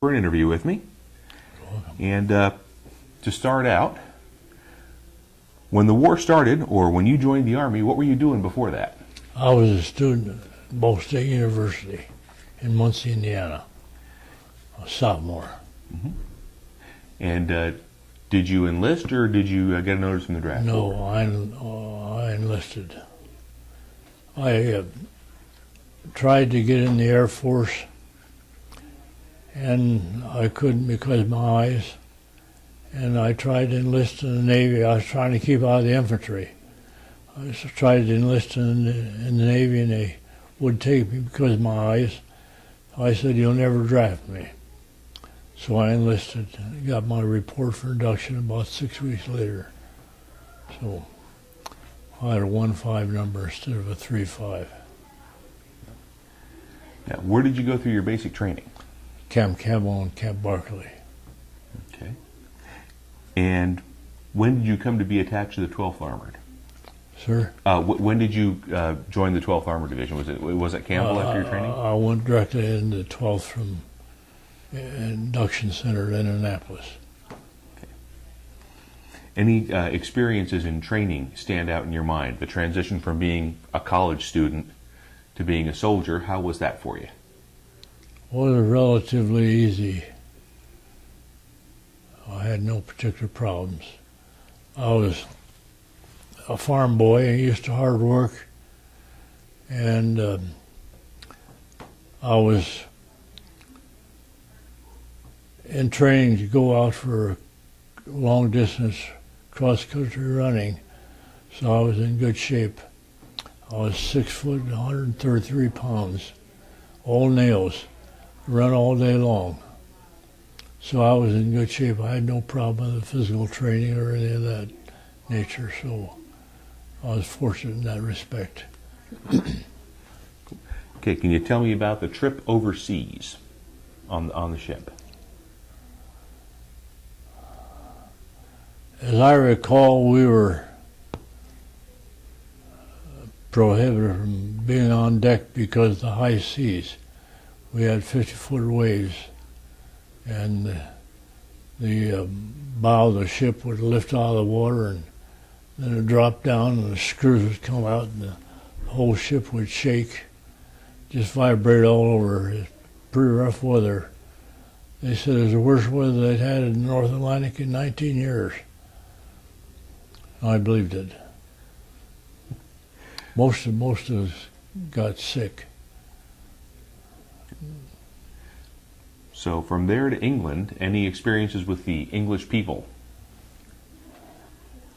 for an interview with me. And to start out, when the war started, or when you joined the Army, what were you doing before that? I was a student at Ball State University in Muncie, Indiana, a sophomore. Mm-hmm. And did you enlist, or did you get a notice from the draft? No, I enlisted. I tried to get in the Air Force, and I couldn't because of my eyes. And I tried to enlist in the Navy. I was trying to keep out of the infantry. I tried to enlist in the Navy, and they wouldn't take me because of my eyes. I said, "You'll never draft me." So I enlisted. I got my report for induction about 6 weeks later. So I had a 1-5 number instead of a 3-5. Now, where did you go through your basic training? Camp Campbell and Camp Barkley. Okay. And when did you come to be attached to the 12th Armored? Sir? When did you join the 12th Armored Division? Was it Campbell after your training? I went directly into the 12th from Induction Center in Indianapolis. Okay. Any experiences in training stand out in your mind? The transition from being a college student to being a soldier, how was that for you? Well, it was relatively easy. I had no particular problems. I was a farm boy and used to hard work, and I was in training to go out for long distance cross-country running, so I was in good shape. I was 6 foot, 133 pounds, all nails, run all day long. So I was in good shape. I had no problem with the physical training or any of that nature, so I was fortunate in that respect. Okay, can you tell me about the trip overseas on the ship? As I recall, we were prohibited from being on deck because of the high seas. We had 50-foot waves, and the bow of the ship would lift out of the water, and then it would drop down, and the screws would come out, and the whole ship would shake, just vibrate all over. It's pretty rough weather. They said it was the worst weather they'd had in the North Atlantic in 19 years. I believed it. Most of us got sick. So from there to England, any experiences with the English people?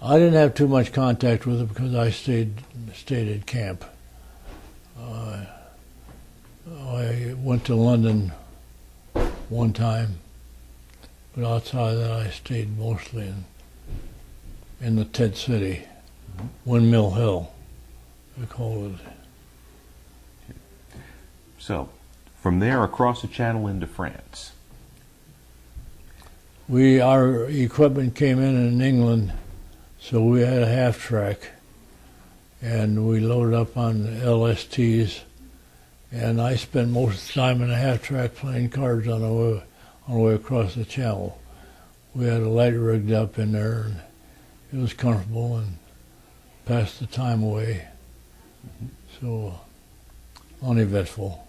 I didn't have too much contact with them because I stayed at camp. I went to London one time, but outside of that I stayed mostly in the tent city, Windmill Hill, they call it. So, from there across the channel into France. Our equipment came in England, so we had a half track, and we loaded up on LSTs, and I spent most of the time in a half track playing cards on the way across the channel. We had a light rigged up in there, and it was comfortable and passed the time away. So, uneventful.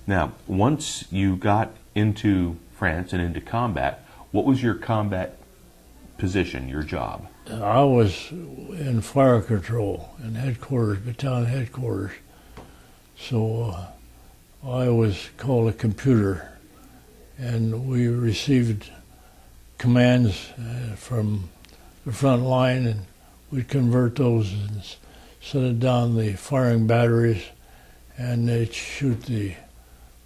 Now, once you got into France and into combat, what was your combat position, your job? I was in fire control in headquarters, battalion headquarters. So I was called a computer, and we received commands from the front line, and we'd convert those and set it down the firing batteries, and they'd shoot the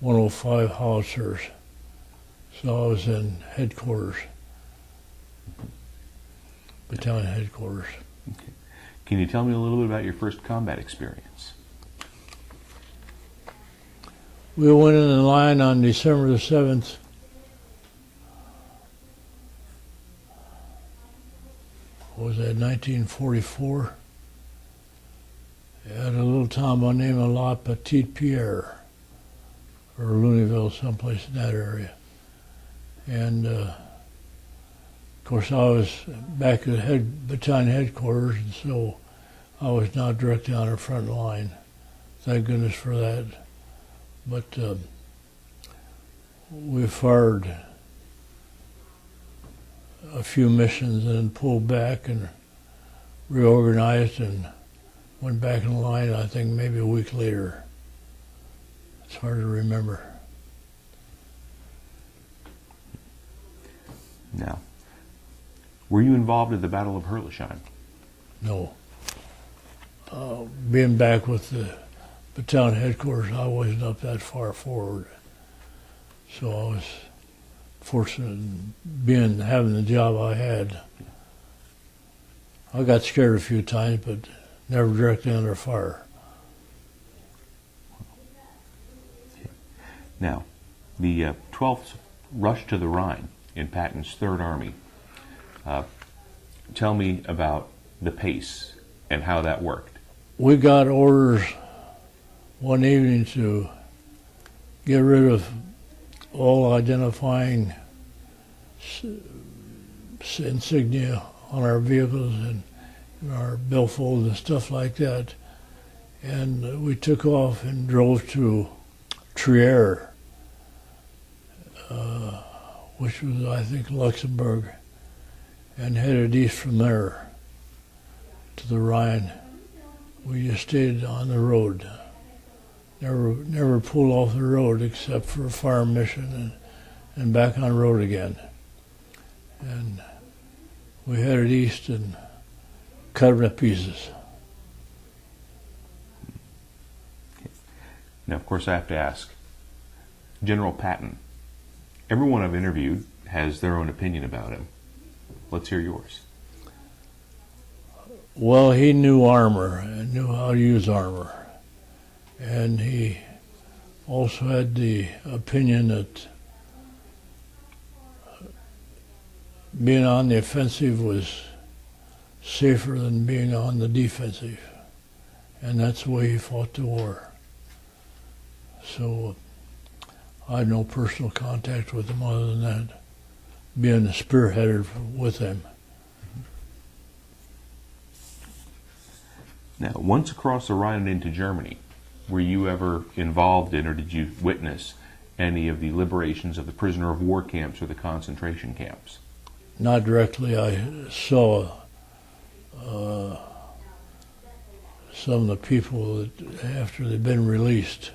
105 howitzers. So I was in headquarters, battalion headquarters. Okay. Can you tell me a little bit about your first combat experience? We went in the line on December the 7th. What was that, 1944? At a little town by the name of La Petite Pierre. or Looneyville, someplace in that area. And of course, I was back at battalion headquarters, and so I was not directly on the front line. Thank goodness for that. But we fired a few missions and then pulled back and reorganized and went back in line, I think maybe a week later. It's hard to remember. Now, were you involved in the Battle of Herlisheim? No. Being back with the battalion headquarters, I wasn't up that far forward. So I was fortunate in having the job I had. I got scared a few times, but never directly under fire. Now, the 12th rushed to the Rhine in Patton's Third Army. Tell me about the pace and how that worked. We got orders one evening to get rid of all identifying insignia on our vehicles and our billfolds and stuff like that. And we took off and drove to Trier, which was, I think, Luxembourg, and headed east from there to the Rhine. We just stayed on the road. Never pulled off the road except for a fire mission and back on the road again. And we headed east and cut them to pieces. Now, of course, I have to ask, General Patton, everyone I've interviewed has their own opinion about him. Let's hear yours. Well, he knew armor and knew how to use armor. And he also had the opinion that being on the offensive was safer than being on the defensive. And that's the way he fought the war. So I had no personal contact with him other than that, being spearheaded with him. Now, once across the Rhine and into Germany, were you ever involved in or did you witness any of the liberations of the prisoner of war camps or the concentration camps? Not directly. I saw some of the people that, after they've been released,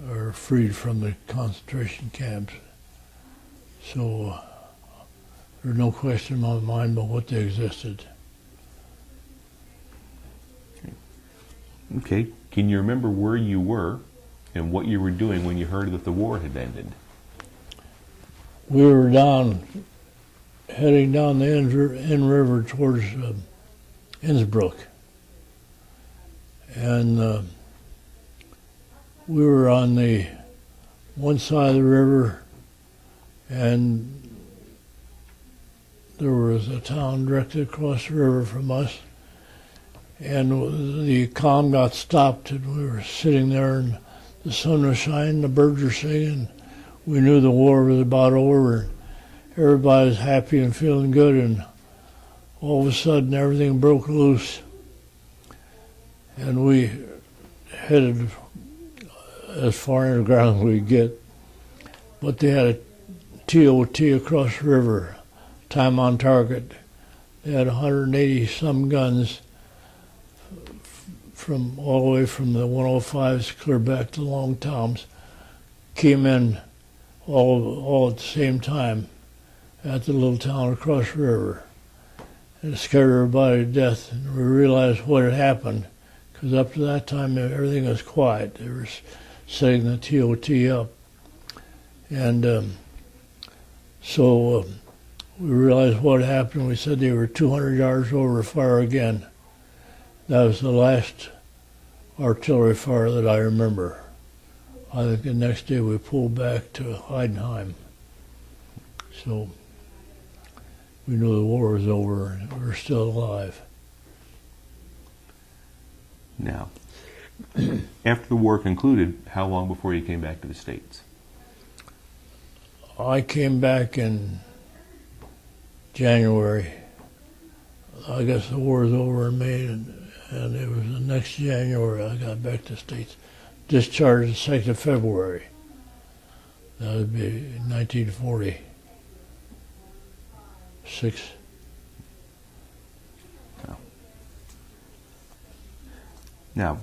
are freed from the concentration camps. So there's no question in my mind about what they existed. Okay. Can you remember where you were and what you were doing when you heard that the war had ended? We were heading down the Inn River towards Innsbruck. And we were on the one side of the river, and there was a town directly across the river from us. And the column got stopped, and we were sitting there, and the sun was shining, the birds were singing. We knew the war was about over. Everybody was happy and feeling good, and all of a sudden everything broke loose. And we headed as far underground as we could get. But they had a TOT across the river, time on target. They had 180 some guns from all the way from the 105s clear back to Long Toms, came in all at the same time at the little town across the river. And it scared everybody to death, and we realized what had happened, because up to that time everything was quiet. They were setting the TOT up. And so we realized what had happened. We said they were 200 yards over fire again. That was the last artillery fire that I remember. I think the next day we pulled back to Heidenheim. So we knew the war was over and we were still alive. Now, After the war concluded, how long before you came back to the States? I came back in January. I guess the war was over in May, and it was the next January I got back to the States. Discharged the 2nd of February. That would be 1946. Now,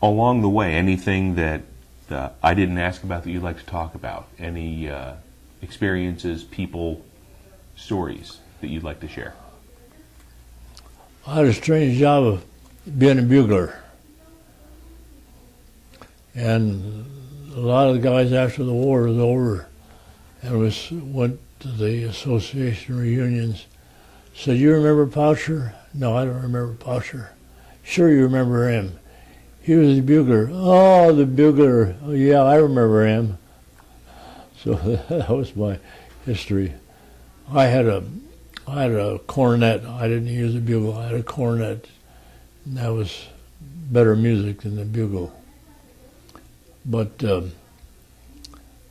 along the way, anything that I didn't ask about that you'd like to talk about? Any experiences, people, stories that you'd like to share? I had a strange job of being a bugler. And a lot of the guys after the war was over and went to the association reunions, said, "You remember Poucher?" "No, I don't remember Poucher." "Sure you remember him. He was the bugler." "Oh, the bugler. Oh, yeah, I remember him." So that was my history. I had a cornet. I didn't use a bugle. I had a cornet, and that was better music than the bugle. But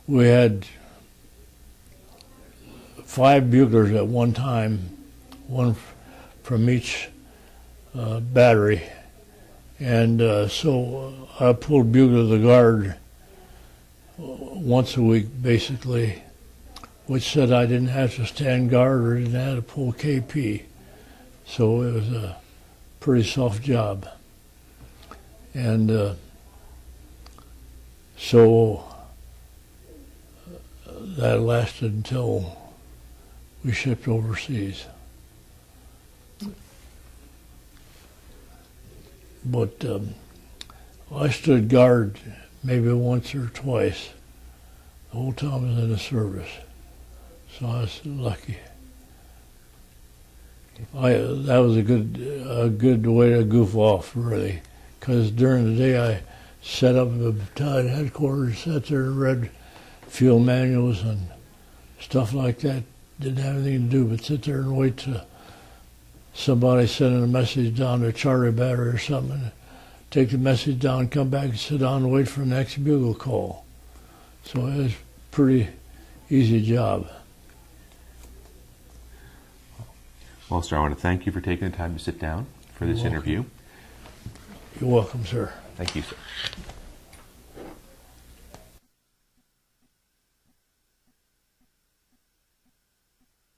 we had 5 buglers at one time, one from each battery. And so I pulled bugle of the guard once a week, basically, which said I didn't have to stand guard or didn't have to pull KP. So it was a pretty soft job. And so that lasted until we shipped overseas. But I stood guard maybe once or twice the whole time I was in the service. So I was lucky. That was a good way to goof off, really, because during the day I set up at the battalion headquarters, sat there and read field manuals and stuff like that. Didn't have anything to do but sit there and wait till somebody sending a message down to Charlie Battery or something. Take the message down, come back and sit down and wait for the next bugle call. So it was a pretty easy job. Well, sir, I want to thank you for taking the time to sit down for this interview. You're welcome, sir. Thank you, sir.